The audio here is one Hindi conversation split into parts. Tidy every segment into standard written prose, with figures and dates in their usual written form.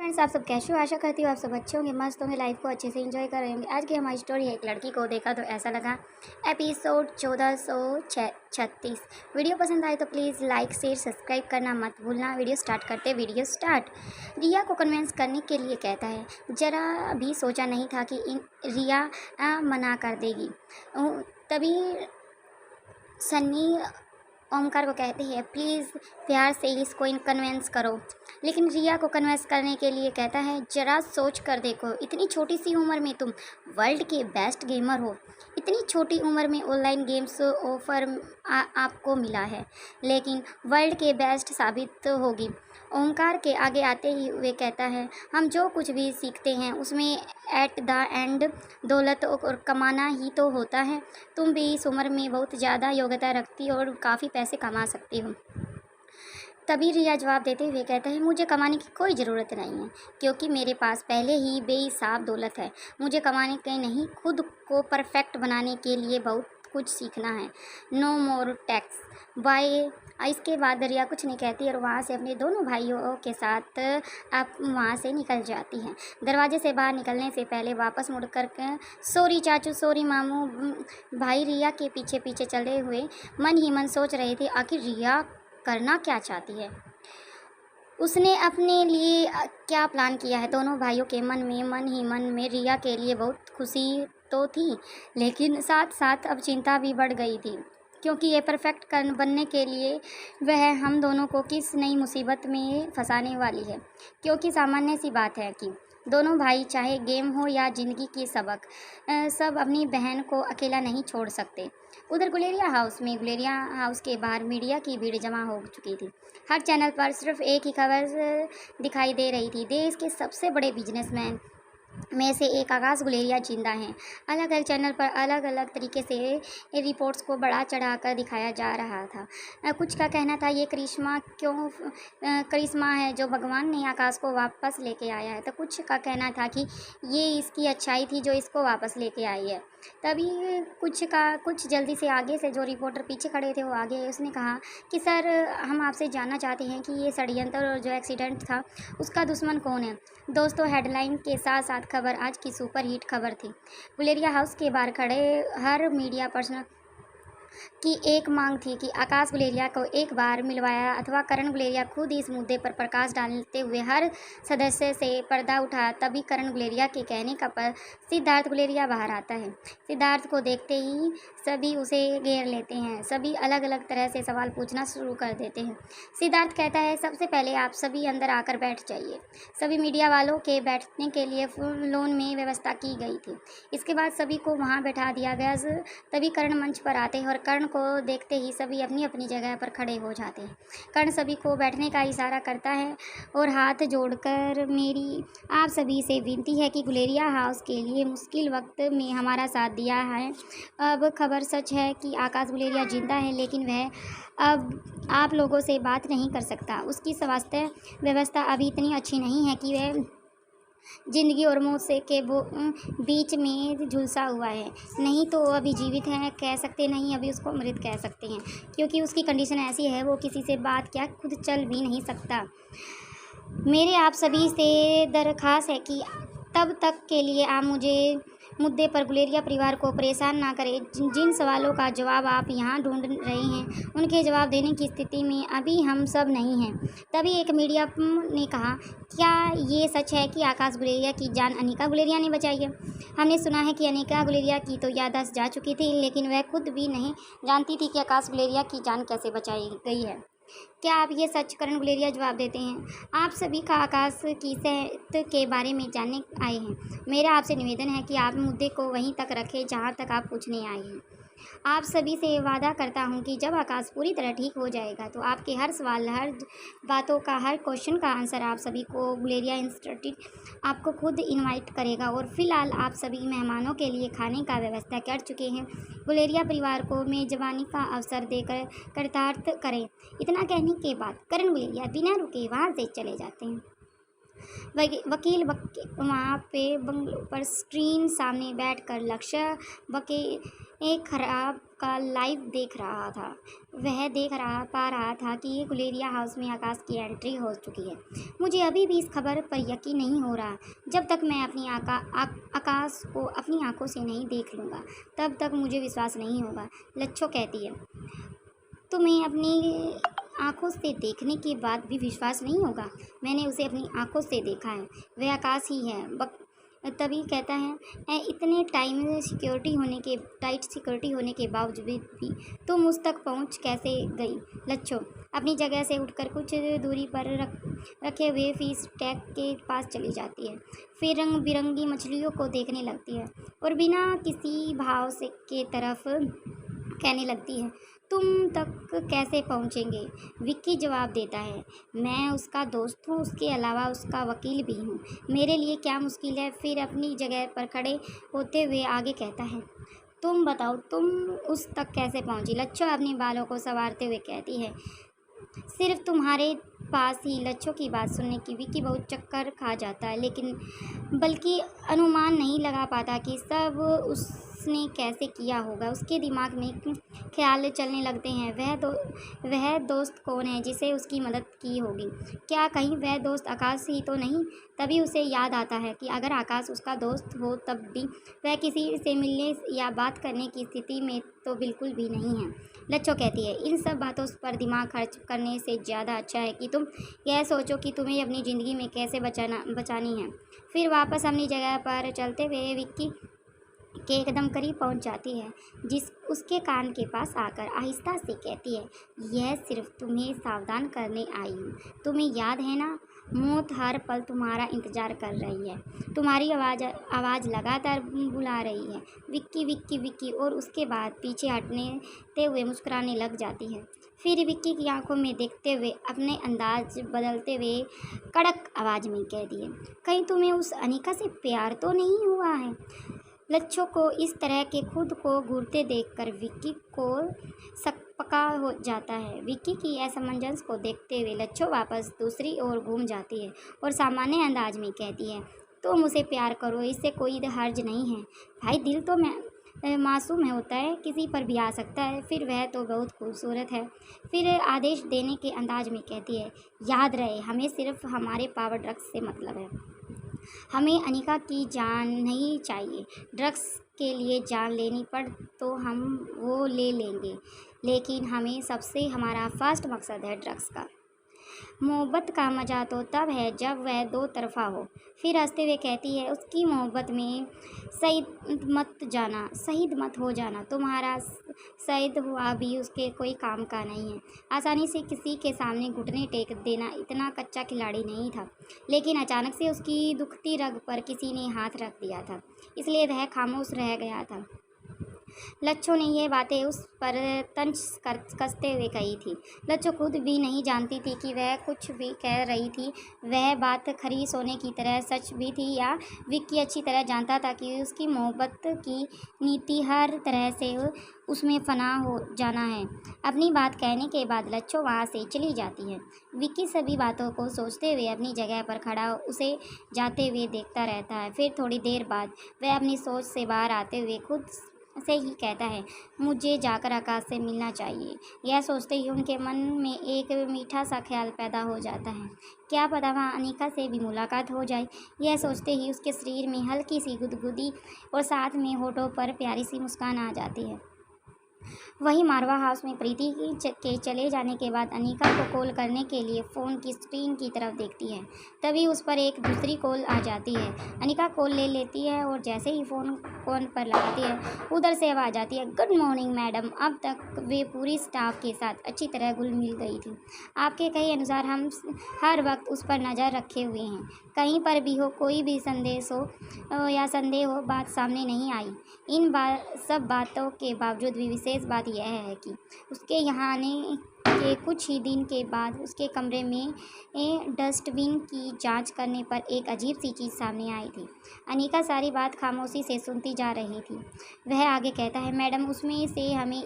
फ्रेंड्स, आप सब कैसे हो? आशा करती हूँ आप सब अच्छे होंगे, मस्त होंगे, लाइफ को अच्छे से एंजॉय कर रहे होंगे। आज की हमारी स्टोरी है, एक लड़की को देखा तो ऐसा लगा, एपिसोड 1436। वीडियो पसंद आए तो प्लीज़ लाइक शेयर सब्सक्राइब करना मत भूलना। वीडियो स्टार्ट करते वीडियो स्टार्ट। रिया को कन्विंस करने के लिए कहता है। ज़रा भी सोचा नहीं था कि रिया मना कर देगी। तभी सन्नी ओमकार को कहती है, प्लीज़ प्यार से इसको कन्विंस करो। लेकिन रिया को कन्विंस करने के लिए कहता है, ज़रा सोच कर देखो, इतनी छोटी सी उम्र में तुम वर्ल्ड के बेस्ट गेमर हो। इतनी छोटी उम्र में ऑनलाइन गेम्स ऑफर आपको मिला है, लेकिन वर्ल्ड के बेस्ट साबित होगी। ओमकार के आगे आते ही वे कहता है, हम जो कुछ भी सीखते हैं उसमें एट द एंड दौलत और कमाना ही तो होता है। तुम भी इस उम्र में बहुत ज़्यादा योग्यता रखती हो और काफ़ी पैसे कमा सकती हो। तभी रिया जवाब देते हुए कहता है, मुझे कमाने की कोई ज़रूरत नहीं है, क्योंकि मेरे पास पहले ही बेहिसाब दौलत है। मुझे कमाने के नहीं, खुद को परफेक्ट बनाने के लिए बहुत कुछ सीखना है। No more tax by. इसके बाद रिया कुछ नहीं कहती और वहाँ से अपने दोनों भाइयों के साथ आप वहाँ से निकल जाती हैं। दरवाजे से बाहर निकलने से पहले वापस मुड़ कर सॉरी चाचू, सॉरी मामू। भाई रिया के पीछे पीछे चले हुए मन ही मन सोच रहे थे, आखिर रिया करना क्या चाहती है, उसने अपने लिए क्या प्लान किया है। दोनों भाइयों के मन ही मन में रिया के लिए बहुत खुशी तो थी, लेकिन साथ साथ अब चिंता भी बढ़ गई थी, क्योंकि ये परफेक्ट बनने के लिए वह हम दोनों को किस नई मुसीबत में फंसाने वाली है। क्योंकि सामान्य सी बात है कि दोनों भाई, चाहे गेम हो या ज़िंदगी की सबक, सब अपनी बहन को अकेला नहीं छोड़ सकते। उधर गुलेरिया हाउस के बाहर मीडिया की भीड़ जमा हो चुकी थी। हर चैनल पर सिर्फ एक ही खबर दिखाई दे रही थी, देश के सबसे बड़े बिजनेसमैन में से एक आकाश गुलेरिया जिंदा हैं। अलग अलग चैनल पर अलग अलग तरीके से रिपोर्ट्स को बढ़ा चढ़ा कर दिखाया जा रहा था। कुछ का कहना था ये करिश्मा है जो भगवान ने आकाश को वापस लेके आया है, तो कुछ का कहना था कि ये इसकी अच्छाई थी जो इसको वापस लेके आई है। तभी कुछ जल्दी से आगे से जो रिपोर्टर पीछे खड़े थे वो आगे आए। उसने कहा कि सर, हम आपसे जानना चाहते हैं कि ये षड्यंत्र और जो एक्सीडेंट था उसका दुश्मन कौन है। दोस्तों, हेडलाइन के साथ साथ खबर आज की सुपर हिट खबर थी। गुलेरिया हाउस के बाहर खड़े हर मीडिया पर्सन की एक मांग थी कि आकाश गुलेरिया को एक बार मिलवाया अथवा करण गुलेरिया खुद इस मुद्दे पर प्रकाश डालते हुए हर सदस्य से पर्दा उठाया। तभी करण गुलेरिया के कहने का पर सिद्धार्थ गुलेरिया बाहर आता है। सिद्धार्थ को देखते ही सभी उसे घेर लेते हैं। सभी अलग अलग तरह से सवाल पूछना शुरू कर देते हैं। सिद्धार्थ कहता है, सबसे पहले आप सभी अंदर आकर बैठ जाइए। सभी मीडिया वालों के बैठने के लिए फुल लोन में व्यवस्था की गई थी। इसके बाद सभी को वहाँ बैठा दिया गया। तभी कर्ण मंच पर आते हैं और कर्ण को देखते ही सभी अपनी अपनी जगह पर खड़े हो जाते हैं। कर्ण सभी को बैठने का इशारा करता है और हाथ जोड़कर, मेरी आप सभी से विनती है कि गुलेरिया हाउस के लिए मुश्किल वक्त में हमारा साथ दिया है। अब खबर सच है कि आकाश गुलेरिया जिंदा है, लेकिन वह अब आप लोगों से बात नहीं कर सकता। उसकी स्वास्थ्य व्यवस्था अभी इतनी अच्छी नहीं है कि वह जिंदगी और मौत से के बीच में झुलसा हुआ है। नहीं तो वो अभी जीवित है कह सकते, नहीं अभी उसको मृत कह सकते हैं, क्योंकि उसकी कंडीशन ऐसी है, वो किसी से बात क्या खुद चल भी नहीं सकता। मेरे आप सभी से दरख्वास्त है कि तब तक के लिए आप मुद्दे पर गुलेरिया परिवार को परेशान ना करें। जिन सवालों का जवाब आप यहाँ ढूंढ रहे हैं उनके जवाब देने की स्थिति में अभी हम सब नहीं हैं। तभी एक मीडिया ने कहा, क्या ये सच है कि आकाश गुलेरिया की जान अनिका गुलेरिया ने बचाई है? हमने सुना है कि अनिका गुलेरिया की तो याददाश्त जा चुकी थी, लेकिन वह खुद भी नहीं जानती थी कि आकाश गुलेरिया की जान कैसे बचाई गई है। क्या आप ये सच? करण गुलेरिया जवाब देते हैं, आप सभी का आकाश की सेहत के बारे में जानने आए हैं। मेरा आपसे निवेदन है कि आप मुद्दे को वहीं तक रखें जहां तक आप पूछने आए हैं। आप सभी से वादा करता हूं कि जब आकाश पूरी तरह ठीक हो जाएगा तो आपके हर सवाल, हर बातों का, हर क्वेश्चन का आंसर आप सभी को गुलेरिया इंस्टीट्यूट आपको खुद इनवाइट करेगा। और फिलहाल आप सभी मेहमानों के लिए खाने का व्यवस्था कर चुके हैं। गुलेरिया परिवार को मेजबानी का अवसर देकर कृतार्थ करें। इतना कहने के बाद करण गुलेरिया बिना रुके वहाँ से चले जाते हैं। वकील वहाँ पे बंगलों पर स्क्रीन सामने बैठकर लक्ष्य एक खराब का लाइव देख रहा था। वह पा रहा था कि गुलेरिया हाउस में आकाश की एंट्री हो चुकी है। मुझे अभी भी इस खबर पर यकीन नहीं हो रहा। जब तक मैं अपनी आकाश को अपनी आंखों से नहीं देख लूँगा तब तक मुझे विश्वास नहीं होगा, लच्छो कहती है। तुम्हें अपनी आंखों से देखने के बाद भी विश्वास नहीं होगा? मैंने उसे अपनी आंखों से देखा है, वह आकाश ही है। तभी कहता है, इतने टाइट सिक्योरिटी होने के बावजूद भी तुम उस तक पहुंच कैसे गई? लच्छो अपनी जगह से उठकर कुछ दूरी पर रखे हुए फिश टैंक के पास चली जाती है। फिर रंग बिरंगी मछलियों को देखने लगती है और बिना किसी भाव से के तरफ कहने लगती है, तुम तक कैसे पहुँचेंगे? विक्की जवाब देता है, मैं उसका दोस्त हूँ, उसके अलावा उसका वकील भी हूँ। मेरे लिए क्या मुश्किल है? फिर अपनी जगह पर खड़े होते हुए आगे कहता है, तुम बताओ, तुम उस तक कैसे पहुँची? लच्छो अपने बालों को संवारते हुए कहती है, सिर्फ तुम्हारे पास ही। लच्छो की बात सुनने की विक्की बहुत चक्कर खा जाता है, लेकिन बल्कि अनुमान नहीं लगा पाता कि सब उसने कैसे किया होगा। उसके दिमाग में ख्याल चलने लगते हैं, वह दोस्त कौन है जिसे उसकी मदद की होगी? क्या कहीं वह दोस्त आकाश ही तो नहीं? तभी उसे याद आता है कि अगर आकाश उसका दोस्त हो तब भी वह किसी से मिलने या बात करने की स्थिति में तो बिल्कुल भी नहीं है। लच्छो कहती है, इन सब बातों पर दिमाग खर्च करने से ज़्यादा अच्छा है कि तुम यह सोचो कि तुम्हें अपनी ज़िंदगी में कैसे बचानी है। फिर वापस अपनी जगह पर चलते हुए विक्की के एकदम करीब पहुंच जाती है, उसके कान के पास आकर आहिस्ता से कहती है, यह सिर्फ तुम्हें सावधान करने आई हूँ। तुम्हें याद है ना, मौत हर पल तुम्हारा इंतज़ार कर रही है। तुम्हारी आवाज़ लगातार बुला रही है, विक्की विक्की विक्की। और उसके बाद पीछे हटने हुए मुस्कुराने लग जाती है। फिर विक्की की आंखों में देखते हुए अपने अंदाज बदलते हुए कड़क आवाज़ में कह दिए, कहीं तुम्हें उस अनिका से प्यार तो नहीं हुआ है? लच्छो को इस तरह के खुद को घूरते देखकर विक्की को सकपका हो जाता है। विक्की की असमंजस को देखते हुए लच्छो वापस दूसरी ओर घूम जाती है और सामान्य अंदाज में कहती है, तुम उसे प्यार करो, इससे कोई हर्ज नहीं है भाई। दिल तो मासूम होता है, किसी पर भी आ सकता है, फिर वह तो बहुत खूबसूरत है। फिर आदेश देने के अंदाज में कहती है, याद रहे, हमें सिर्फ हमारे पावर ड्रग्स से मतलब है। हमें अनिका की जान नहीं चाहिए। ड्रग्स के लिए जान लेनी पड़ तो हम वो ले लेंगे, लेकिन हमें सबसे हमारा फर्स्ट मकसद है ड्रग्स का। मोहब्बत का मज़ा तो तब है जब वह दो तरफ़ा हो। फिर हंसते हुए कहती है, उसकी मोहब्बत में शहीद मत हो जाना। तुम्हारा शहीद हुआ भी उसके कोई काम का नहीं है। आसानी से किसी के सामने घुटने टेक देना इतना कच्चा खिलाड़ी नहीं था, लेकिन अचानक से उसकी दुखती रग पर किसी ने हाथ रख दिया था, इसलिए वह खामोश रह गया था। लच्छो ने यह बातें उस पर तंज कसते हुए कही थी। लच्छो खुद भी नहीं जानती थी कि वह कुछ भी कह रही थी। वह बात खरी सोने की तरह सच भी थी, या विक्की अच्छी तरह जानता था कि उसकी मोहब्बत की नीति हर तरह से उसमें फना हो जाना है। अपनी बात कहने के बाद लच्छो वहाँ से चली जाती है। विक्की सभी बातों को सोचते हुए अपनी जगह पर खड़ा उसे जाते हुए देखता रहता है। फिर थोड़ी देर बाद वह अपनी सोच से बाहर आते हुए खुद से ही कहता है, मुझे जाकर आकाश से मिलना चाहिए। यह सोचते ही उनके मन में एक मीठा सा ख्याल पैदा हो जाता है, क्या पता वहाँ अनिका से भी मुलाकात हो जाए। यह सोचते ही उसके शरीर में हल्की सी गुदगुदी और साथ में होठों पर प्यारी सी मुस्कान आ जाती है। वहीं मारवा हाउस में प्रीति के चले जाने के बाद अनिका को कॉल करने के लिए फ़ोन की स्क्रीन की तरफ देखती है। तभी उस पर एक दूसरी कॉल आ जाती है। अनिका कॉल ले लेती है और जैसे ही फ़ोन पर लगाती है, उधर से आवाज़ आती है, गुड मॉर्निंग मैडम। अब तक वे पूरी स्टाफ के साथ अच्छी तरह घुल मिल गई थी। आपके कहे अनुसार हम हर वक्त उस पर नज़र रखे हुए हैं, कहीं पर भी हो कोई भी संदेह हो बात सामने नहीं आई। इन सब बातों के बावजूद भी विशेष बात यह है कि उसके यहाँ आने के कुछ ही दिन के बाद उसके कमरे में डस्टबिन की जांच करने पर एक अजीब सी चीज़ सामने आई थी। अनिका सारी बात खामोशी से सुनती जा रही थी। वह आगे कहता है, मैडम, उसमें से हमें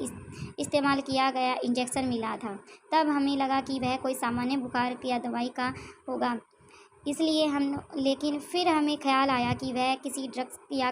इस्तेमाल किया गया इंजेक्शन मिला था। तब हमें लगा कि वह कोई सामान्य बुखार या दवाई का होगा, इसलिए लेकिन फिर हमें ख्याल आया कि वह किसी ड्रग्स या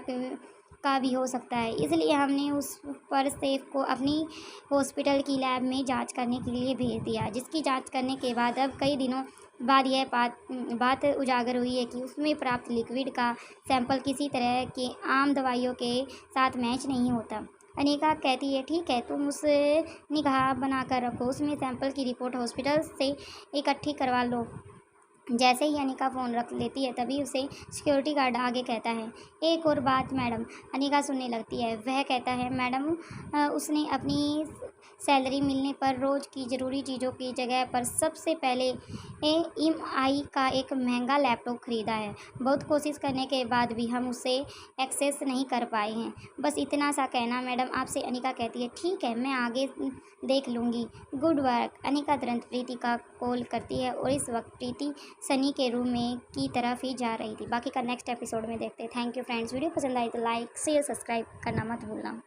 का भी हो सकता है, इसलिए हमने उस पर सेफ को अपनी हॉस्पिटल की लैब में जांच करने के लिए भेज दिया, जिसकी जांच करने के बाद अब कई दिनों बाद यह बात उजागर हुई है कि उसमें प्राप्त लिक्विड का सैंपल किसी तरह के आम दवाइयों के साथ मैच नहीं होता। अनिका कहती है, ठीक है, तुम उस निगाह बना कर रखो, उसमें सैंपल की रिपोर्ट हॉस्पिटल से इकट्ठी करवा लो। जैसे ही अनिका फ़ोन रख लेती है तभी उसे सिक्योरिटी गार्ड आगे कहता है, एक और बात मैडम। अनिका सुनने लगती है। वह कहता है, मैडम, उसने अपनी सैलरी मिलने पर रोज़ की ज़रूरी चीज़ों की जगह पर सबसे पहले EMI का एक महंगा लैपटॉप ख़रीदा है। बहुत कोशिश करने के बाद भी हम उसे एक्सेस नहीं कर पाए हैं। बस इतना सा कहना मैडम आपसे। अनिका कहती है, ठीक है, मैं आगे देख लूँगी। Good work. अनिका तुरंत प्रीति का कॉल करती है और इस वक्त प्रीति सनी के रूम में की तरफ ही जा रही थी। बाकी का नेक्स्ट एपिसोड में देखते हैं। Thank you friends. वीडियो पसंद आई तो लाइक शेयर सब्सक्राइब करना मत भूलना।